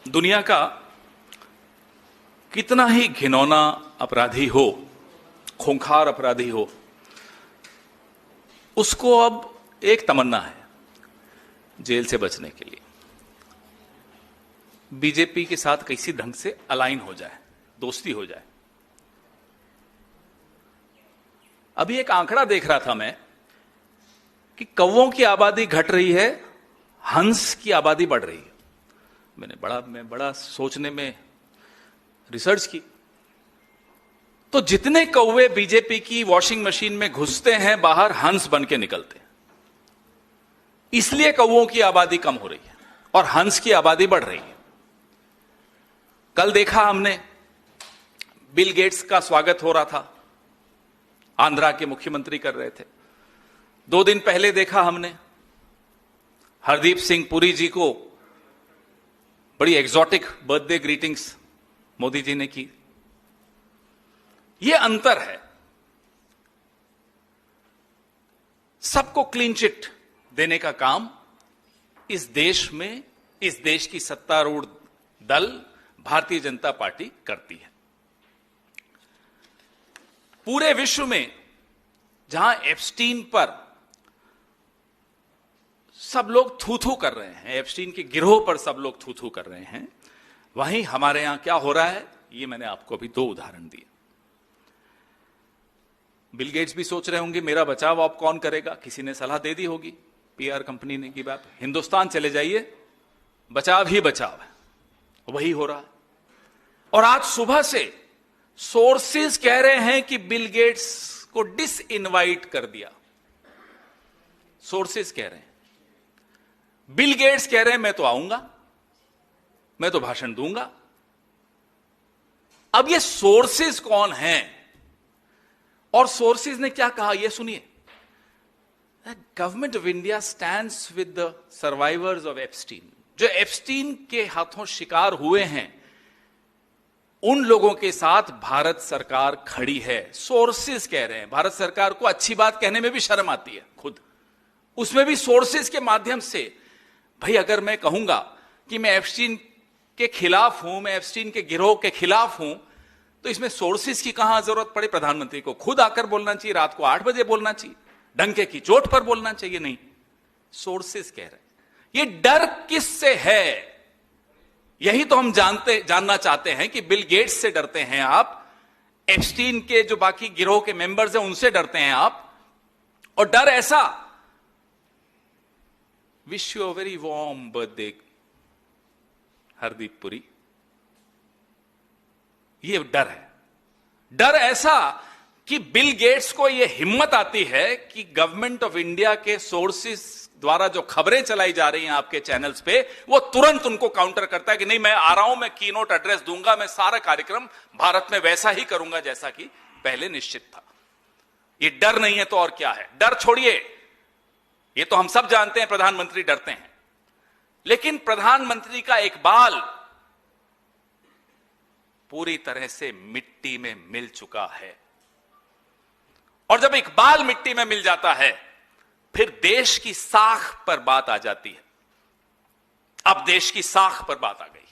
दुनिया का कितना ही घिनौना अपराधी हो, खूंखार अपराधी हो, उसको अब एक तमन्ना है, जेल से बचने के लिए बीजेपी के साथ किसी ढंग से अलाइन हो जाए, दोस्ती हो जाए। अभी एक आंकड़ा देख रहा था मैं कि कौवों की आबादी घट रही है, हंस की आबादी बढ़ रही है। मैं बड़ा सोचने में रिसर्च की, तो जितने कौवे बीजेपी की वॉशिंग मशीन में घुसते हैं, बाहर हंस बन के निकलते हैं। इसलिए कौवों की आबादी कम हो रही है और हंस की आबादी बढ़ रही है। कल देखा हमने, बिल गेट्स का स्वागत हो रहा था, आंध्रा के मुख्यमंत्री कर रहे थे। 2 दिन पहले देखा हमने, हरदीप सिंह पुरी जी को बड़ी exotic birthday greetings Modi ji ने की। यह अंतर है। सबको क्लीन चिट देने का काम इस देश में, इस देश की सत्तारूढ़ दल भारतीय जनता पार्टी करती है। पूरे विश्व में जहां एप्स्टीन पर सब लोग थू थू कर रहे हैं, एप्स्टीन के गिरोह पर सब लोग थू थू कर रहे हैं, वहीं हमारे यहां क्या हो रहा है, ये मैंने आपको अभी 2 उदाहरण दिए। बिल गेट्स भी सोच रहे होंगे मेरा बचाव अब कौन करेगा, किसी ने सलाह दे दी होगी, पीआर कंपनी ने की बात, हिंदुस्तान चले जाइए, बचाव ही बचाव है। वही हो रहा है। और आज सुबह से सोर्सेज कह रहे हैं कि बिल गेट्स को डिसइनवाइट कर दिया। सोर्सेज कह रहे हैं, बिल गेट्स कह रहे हैं मैं तो आऊंगा, मैं तो भाषण दूंगा। अब ये सोर्सेज कौन हैं और सोर्सेज ने क्या कहा, ये सुनिए। Government of India stands with the survivors of Epstein. जो एप्स्टीन के हाथों शिकार हुए हैं, उन लोगों के साथ भारत सरकार खड़ी है। सोर्सेज कह रहे हैं। भारत सरकार को अच्छी बात कहने में भी शर्म आती है खुद, उसमें भी सोर्सेज के माध्यम से। भाई अगर मैं कहूंगा कि मैं एप्स्टीन के खिलाफ हूं, मैं एप्स्टीन के गिरोह के खिलाफ हूं, तो इसमें सोर्सेज की कहां जरूरत पड़े। प्रधानमंत्री को खुद आकर बोलना चाहिए, रात को 8 बजे बोलना चाहिए, डंके की चोट पर बोलना चाहिए। नहीं, सोर्सेज कह रहे हैं। ये डर किससे है, यही तो हम जानना चाहते हैं कि बिल गेट्स से डरते हैं आप, एप्स्टीन के जो बाकी गिरोह के मेंबर्स हैं उनसे डरते हैं आप। और डर ऐसा, wish you a very warm birthday Hardeep Puri, ये डर है। डर ऐसा कि बिल गेट्स को यह हिम्मत आती है कि गवर्नमेंट ऑफ इंडिया के सोर्सेस द्वारा जो खबरें चलाई जा रही हैं आपके चैनल्स पे, वो तुरंत उनको काउंटर करता है कि नहीं, मैं आ रहा हूं, मैं कीनोट एड्रेस दूंगा, मैं सारा कार्यक्रम भारत में वैसा ही करूंगा जैसा कि पहले निश्चित था। ये डर नहीं है तो और क्या है। डर छोड़िए, ये तो हम सब जानते हैं प्रधानमंत्री डरते हैं, लेकिन प्रधानमंत्री का एक बाल पूरी तरह से मिट्टी में मिल चुका है। और जब एक बाल मिट्टी में मिल जाता है, फिर देश की साख पर बात आ जाती है। अब देश की साख पर बात आ गई।